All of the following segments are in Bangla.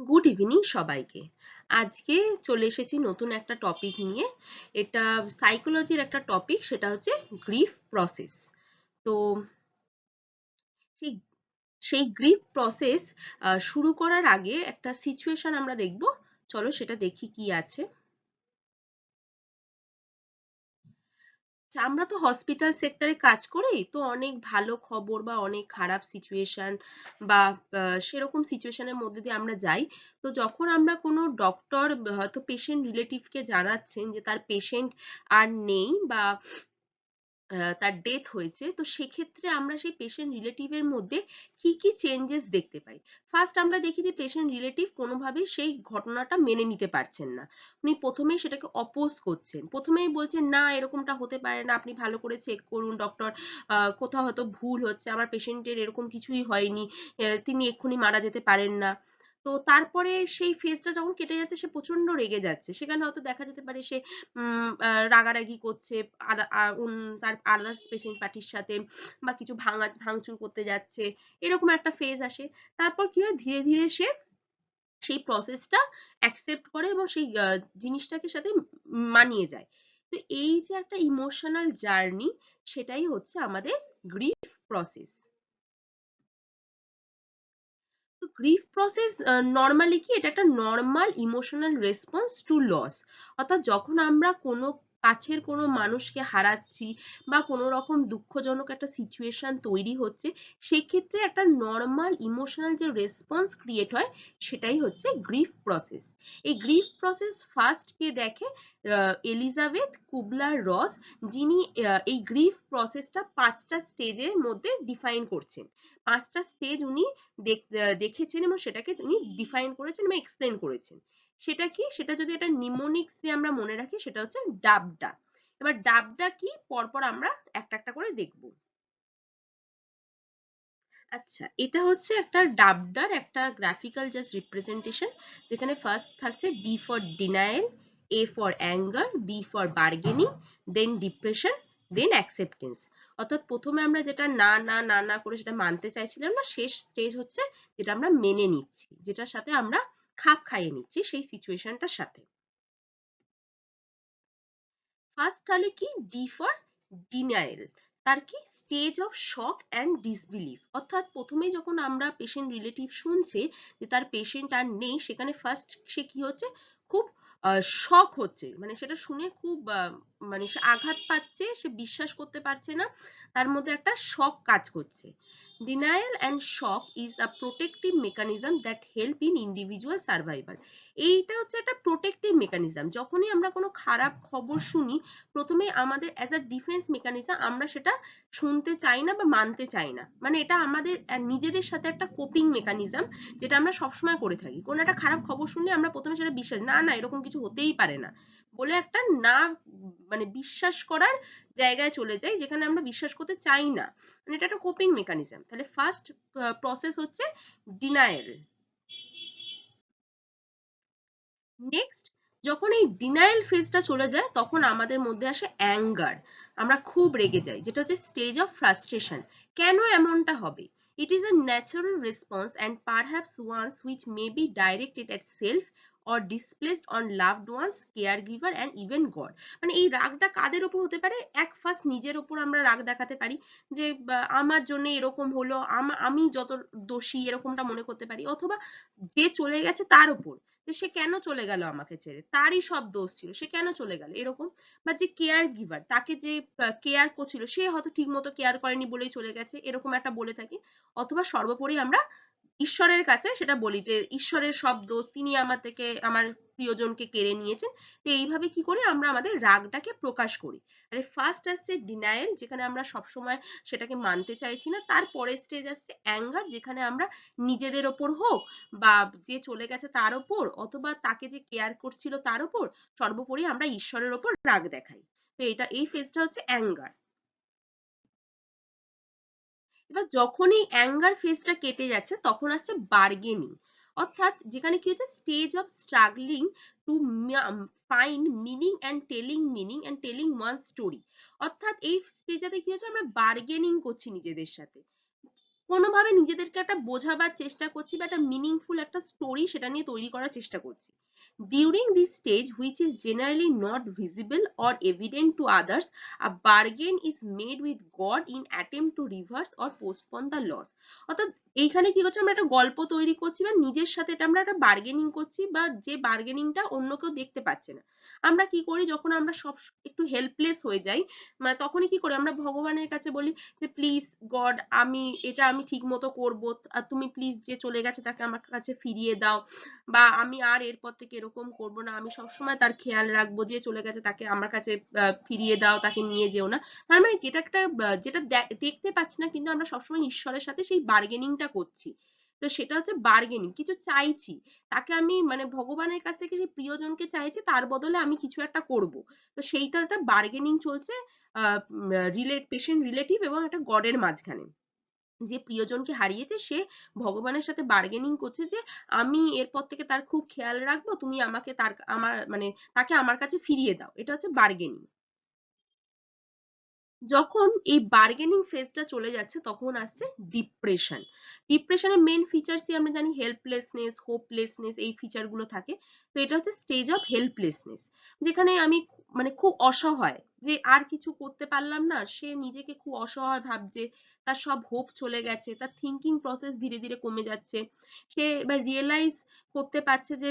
গুড ইভিনিং সবাইকে। আজকে চলে এসেছি নতুন একটা টপিক নিয়ে। এটা সাইকোলজির একটা টপিক, সেটা হচ্ছে গ্রিফ প্রসেস। তো সেই সেই গ্রিফ প্রসেস শুরু করার আগে একটা সিচুয়েশন আমরা দেখব। চলো সেটা দেখি কি আছে। আমরা তো হসপিটাল সেক্টরে কাজ করি, তো অনেক ভালো খবর বা অনেক খারাপ সিচুয়েশন বা সেরকম সিচুয়েশনের মধ্যে দিয়ে আমরা যাই। তো যখন আমরা কোনো ডক্টর হয়তো পেশেন্ট রিলেটিভকে জানাচ্ছেন যে তার পেশেন্ট আর নেই বা তার ডেথ হয়েছে, তো সেক্ষেত্রে আমরা সেই পেশেন্ট রিলেটিভের মধ্যে কি কি চেঞ্জেস দেখতে পাই। ফার্স্ট আমরা দেখি যে পেশেন্ট রিলেটিভ কোনোভাবেই সেই ঘটনাটা মেনে নিতে পারছেন না। উনি প্রথমেই সেটাকে অপোজ করছেন, প্রথমেই বলছেন না এরকমটা হতে পারে না, আপনি ভালো করে চেক করুন ডক্টর, কোথাও হয়তো ভুল হচ্ছে, আমার পেশেন্টের এরকম কিছুই হয়নি, তিনি এক্ষুনি মারা যেতে পারেন না। তো তারপরে সেই ফেজটা যখন কেটে যাচ্ছে সে প্রচন্ড রেগে যাচ্ছে, সেখানে হয়তো দেখা যেতে পারে সে রাগারাগি করছে তার আদার্স পেশেন্ট পার্টির সাথে, বা কিছু ভাঙচুর করতে যাচ্ছে, এরকম একটা ফেজ আসে। তারপর কি হয়, ধীরে ধীরে সে সেই প্রসেসটা অ্যাকসেপ্ট করে এবং সেই জিনিসটাকে সাথে মানিয়ে যায়। তো এই যে একটা ইমোশনাল জার্নি, সেটাই হচ্ছে আমাদের গ্রিফ প্রসেস। তো গ্রিফ প্রসেস নর্মালি কি, এটা একটা normal emotional response to loss. অর্থাৎ যখন আমরা কোনো কাছের কোনো মানুষকে হারাচ্ছি বা কোনো রকম দুঃখজনক একটা সিচুয়েশন তৈরি হচ্ছে, সেক্ষেত্রে একটা নর্মাল ইমোশনাল যে রেসপন্স ক্রিয়েট হয়, সেটাই হচ্ছে গ্রিফ প্রসেস। এই গ্রিফ প্রসেস ফার্স্ট কে দেখে এলিজাবেথ কুবলার রস, যিনি এই গ্রিফ প্রসেসটা 5টা স্টেজের মধ্যে ডিফাইন করছেন। 5টা স্টেজ উনি দেখেছেন এবং সেটাকে তিনি ডিফাইন করেছেন বা এক্সপ্লেন করেছেন। সেটা কি, সেটা যদি একটা নিমোনিক্স দিয়ে আমরা মনে রাখি, সেটা হচ্ছে ডাবডা। এবার ডাবডা কি, পরপর আমরা একটা একটা করে দেখব। আচ্ছা, এটা হচ্ছে একটা ডাবডার একটা গ্রাফিক্যাল জাস্ট রিপ্রেজেন্টেশন, যেখানে ফার্স্ট থাকছে D for denial, A for anger, B for bargaining, then depression, then acceptance. অর্থাৎ প্রথমে আমরা যেটা না না না না করে সেটা মানতে চাইছিলাম না, শেষ স্টেজ হচ্ছে যেটা আমরা মেনে নিচ্ছি, যেটার সাথে আমরা খাপ খাইয়ে নিচ্ছি সেই সিচুয়েশনটার সাথে। ফার্স্ট তাহলে কি, ডি ফর ডিনায়াল, তার কি stage of shock and disbelieve. অর্থাৎ প্রথমেই যখন আমরা পেশেন্ট রিলেটিভ শুনছে যে তার পেশেন্ট আর নেই, সেখানে ফার্স্ট সে কি হচ্ছে, খুব শক হচ্ছে, মানে সেটা শুনে খুব মানে সে আঘাত পাচ্ছে, সে বিশ্বাস করতে পারছে না, তার মধ্যে একটা শক কাজ করছে। Denial and shock is a protective mechanism that help in individual survival. এইটা হচ্ছে একটা প্রোটেক্টিভ মেকানিজম। যখনই আমরা কোনো খারাপ খবর শুনি, প্রথমে আমাদের অ্যাজ আ ডিফেন্স মেকানিজম আমরা সেটা শুনতে চাই না বা মানতে চাই না। মানে এটা আমাদের নিজেদের সাথে একটা কোপিং মেকানিজম, যেটা আমরা সবসময় করে থাকি। কোনো একটা খারাপ খবর শুনলে আমরা প্রথমে সেটা বিশ্বাস, না না এরকম কিছু হতেই পারে না বলে একটা না মানে বিশ্বাস করার জায়গায় চলে যাই, যেখানে আমরা বিশ্বাস করতে চাই না। মানে এটা একটা কোপিং মেকানিজম। তাহলে ফার্স্ট প্রসেস হচ্ছে ডিনায়াল। নেক্সট, যখন এই ডিনায়াল ফেজটা চলে যায়, তখন আমাদের মধ্যে আসে অ্যাঙ্গার। আমরা খুব রেগে যাই, যেটা হচ্ছে স্টেজ অফ ফ্রাস্ট্রেশন। কেন এমনটা হবে? It is a natural response and perhaps once which may be directed at self or displaced on loved ones, caregiver and even God. মানে এই রাগটা কাদের ওপর হতে পারে? এক ফার্স্ট নিজের ওপর আমরা রাগ দেখাতে পারি, যে আমার জন্য এরকম হলো, আমি যত দোষী এরকমটা মনে করতে পারি, অথবা যে চলে গেছে তার উপর, যে সে কেন চলে গেল আমাকে ছেড়ে, তারই সব দোষ ছিল, সে কেন চলে গেল এরকম। বা যে কেয়ার গিভার, তাকে যে কেয়ার করছিল সে হয়তো ঠিক মতো কেয়ার করেনি বলেই চলে গেছে, এরকম একটা বলে থাকি। অথবা সর্বোপরি আমরা ঈশ্বরের কাছে সেটা বলি যে ঈশ্বরের সব দোষ, তিনি আমার থেকে আমার প্রিয়জনকে কেড়ে নিয়েছেন। তো এইভাবে কি করে আমরা আমাদের রাগটাকে প্রকাশ করি। তাহলে ফার্স্ট আসছে ডিনায়াল, যেখানে আমরা সবসময় সেটাকে মানতে চাইছি না। তারপরের স্টেজ আসছে অ্যাঙ্গার, যেখানে আমরা নিজেদের ওপর হোক বা যে চলে গেছে তার ওপর, অথবা তাকে যে কেয়ার করছিল তার ওপর, সর্বোপরি আমরা ঈশ্বরের ওপর রাগ দেখাই। তো এটা এই ফেজটা হচ্ছে অ্যাঙ্গার। এবার যখনই অ্যাঙ্গার ফেজটা কেটে যাচ্ছে, তখন আসছে বার্গেনিং। অর্থাৎ যেখানে কি হচ্ছে, stage of struggling to find meaning and telling one story. অর্থাৎ এই স্টেজটাতে কি হচ্ছে, আমরা বার্গেনিং করছি নিজেদের সাথে। কোনোভাবে নিজেদেরকে একটা বোঝাবার চেষ্টা করছি বা একটা মিনিংফুল একটা স্টোরি সেটা নিয়ে তৈরি করার চেষ্টা করছি। During this stage, which is generally not visible or evident to others, a bargain is made with God in attempt to reverse or postpone the loss. অর্থাৎ এইখানে কি করছি, আমরা একটা গল্প তৈরি করছি বা নিজের সাথে এটা আমরা একটা বার্গেনিং করছি, বা যে বার্গেনিংটা অন্য কেউ দেখতে পাচ্ছে না। আমরা কি করি, যখন আমরা সব একটু হেল্পলেস হয়ে যাই, মানে তখনই কি করি, আমরা ভগবানের কাছে বলি যে প্লিজ গড, আমি ঠিক মতো করবো, আর তুমি প্লিজ যে চলে গেছে তাকে আমার কাছে ফিরিয়ে দাও, বা আমি আর এরপর থেকে এরকম করব না, আমি সবসময় তার খেয়াল রাখবো, যে চলে গেছে তাকে আমার কাছে ফিরিয়ে দাও, তাকে নিয়ে যেও না। তার মানে যেটা একটা যেটা দেখতে পাচ্ছি না, কিন্তু আমরা সবসময় ঈশ্বরের সাথে সেই বার্গেনিংটা করছি। তো সেটা হচ্ছে বার্গেনিং, কিছু চাইছি, তাকে আমি মানে ভগবানের কাছ থেকে সেই প্রিয়জনকে চাইছি, তার বদলে আমি কিছু একটা করব। তো সেইটা একটা বার্গেনিং চলছে পেশেন্ট রিলেটিভ এবং একটা গডের মাঝখানে। যে প্রিয়জনকে হারিয়েছে সে ভগবানের সাথে বার্গেনিং করছে যে আমি এরপর থেকে তার খুব খেয়াল রাখবো, তুমি আমাকে আমার মানে তাকে আমার কাছে ফিরিয়ে দাও। এটা হচ্ছে বার্গেনিং। যখন এই বার্গেনিং ফেজটা চলে যাচ্ছে তখন আসছে ডিপ্রেশন। ডিপ্রেশনের মেন ফিচার্সই আমরা জানি হেল্পলেসনেস, হোপলেসনেস, এই ফিচারগুলো থাকে। তো এটা হচ্ছে স্টেজ অফ হেল্পলেসনেস, যেখানে আমি মানে খুব অসহায়, যে আর কিছু করতে পারলাম না, সে নিজেকে খুব অসহায় ভাবছে, তার সব হোপ চলে গেছে, তার থিঙ্কিং প্রসেস ধীরে ধীরে কমে যাচ্ছে, সে এবার রিয়েলাইজ করতে পারছে যে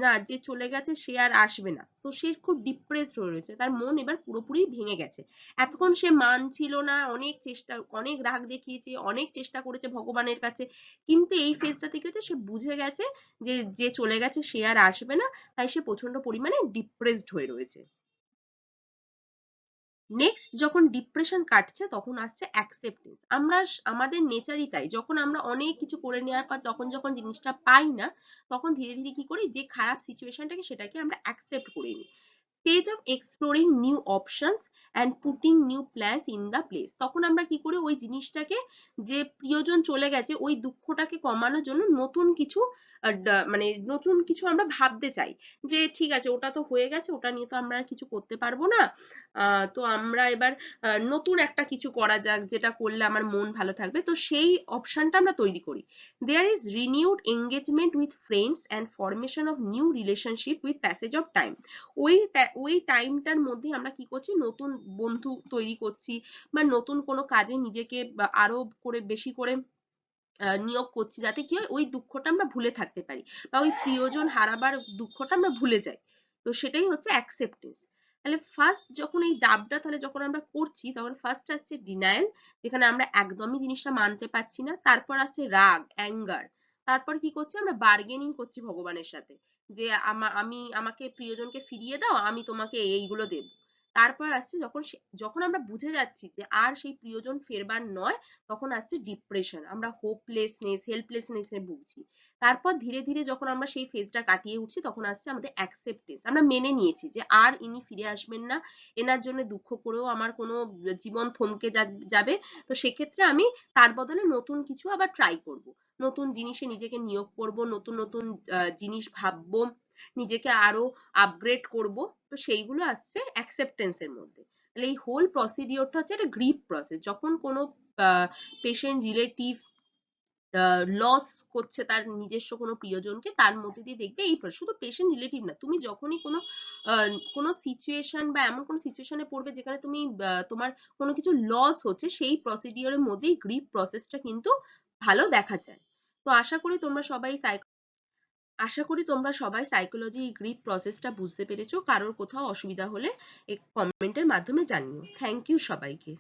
না, যে চলে গেছে সে আর আসবে না। তো সে খুব ডিপ্রেসড হয়ে রয়েছে, তার মন এবার পুরোপুরি ভেঙে গেছে। এতক্ষণ সে মানছিল না, অনেক চেষ্টা, অনেক রাগ দেখিয়েছে, অনেক চেষ্টা করেছে ভগবানের কাছে, কিন্তু এই ফেজটাতে কি হচ্ছে, সে বুঝে গেছে যে যে চলে গেছে সে আর আসবে না, তাই সে প্রচন্ড পরিমাণে ডিপ্রেসড হয়ে রয়েছে। নেক্সট যখন ডিপ্রেশন কাটছে তখন আসছে অ্যাকসেপ্টেন্স। আমরা আমাদের নেচারই তাই, যখন আমরা অনেক কিছু করে নেওয়ার পর তখন যখন জিনিসটা পাই না, তখন ধীরে ধীরে কি করি, যে খারাপ সিচুয়েশনটাকে সেটাকে আমরা অ্যাকসেপ্ট করে নিই। Stage of exploring new options and putting new plans in the place. তখন আমরা কি করি, ওই জিনিসটাকে, যে প্রিয়জন চলে গেছে ওই দুঃখটাকে কমানোর জন্য নতুন কিছু মানে নতুন কিছু আমরা ভাবতে চাই, যে ঠিক আছে ওটা তো হয়ে গেছে, ওটা নিয়ে তো আমরা আর কিছু করতে পারবো না, তো আমরা এবার নতুন একটা কিছু করা যাক, যেটা করলে আমার মন ভালো থাকবে। তো সেই অপশনটা আমরা তৈরি করি। There is renewed engagement with friends and formation of new relationship with passage of time. ওই টাইমটার মধ্যে আমরা কি করছি, নতুন বন্ধু তৈরি করছি, বা নতুন কোনো কাজে নিজেকে আরো করে বেশি করে নিয়োগ করছি, যাতে কি হয়, ওই দুঃখটা আমরা ভুলে থাকতে পারি, বা ওই প্রিয়জন হারাবার দুঃখটা আমরা ভুলে যাই। তো সেটাই হচ্ছে অ্যাকসেপ্টেন্স। তাহলে ফার্স্ট যখন এই ডাবটা তাহলে যখন আমরা করছি, তখন ফার্স্ট আসছে ডিনায়াল, যেখানে আমরা একদমই জিনিসটা মানতে পারছি না। তারপর আসছে রাগ, অ্যাঙ্গার। তারপর কি করছি, আমরা বার্গেনিং করছি ভগবানের সাথে, যে আমাকে প্রিয়জনকে ফিরিয়ে দাও, আমি তোমাকে এইগুলো দেব। তারপর আসছে যখন আমরা বুঝে যাচ্ছি যে আর সেই প্রিয়জন ফেরবার নয়, তখন আসছে ডিপ্রেশন, আমরা হোপলেসনেস, হেল্পলেসনেস এ ভুগছি। তারপর ধীরে ধীরে যখন আমরা সেই ফেজটা কাটিয়ে উঠছি, তখন আসছে আমাদের অ্যাকসেপ্টেন্স, আমরা মেনে নিয়েছি যে আর ইনি ফিরে আসবেন না, এনার জন্য দুঃখ করেও আমার কোনো জীবন থমকে যাবে। তো সেক্ষেত্রে আমি তার বদলে নতুন কিছু আবার ট্রাই করব, নতুন জিনিসে নিজেকে নিয়োগ করব, নতুন নতুন জিনিস ভাববো, নিজেকে আরো আপগ্রেড করব। তো সেইগুলো আসছে অ্যাকসেপ্টেন্স এর মধ্যে। তাহলে এই হোল প্রসিডিওরটা হচ্ছে একটা গ্রিপ প্রসেস, যখন কোনো পেশেন্ট রিলেটিভ লস করছে তার নিজস্ব কোনো প্রিয়জনকে, তার মধ্যে দিয়ে দেখবে এই শুধু পেশেন্ট রিলেটিভ না, তুমি যখনই কোনো সিচুয়েশন বা এমন কোনো সিচুয়েশনে পড়বে যেখানে তুমি তোমার কোনো কিছু লস হচ্ছে, সেই প্রসিডিওরের মধ্যেই গ্রিপ প্রসেসটা কিন্তু ভালো দেখা যায়। তো আশা করি তোমরা সবাই সাইকোলজি গ্রিপ প্রসেসটা বুঝতে পেরেছো। কারোর কোথাও অসুবিধা হলে কমেন্টের মাধ্যমে জানিও। থ্যাংক ইউ সবাইকে।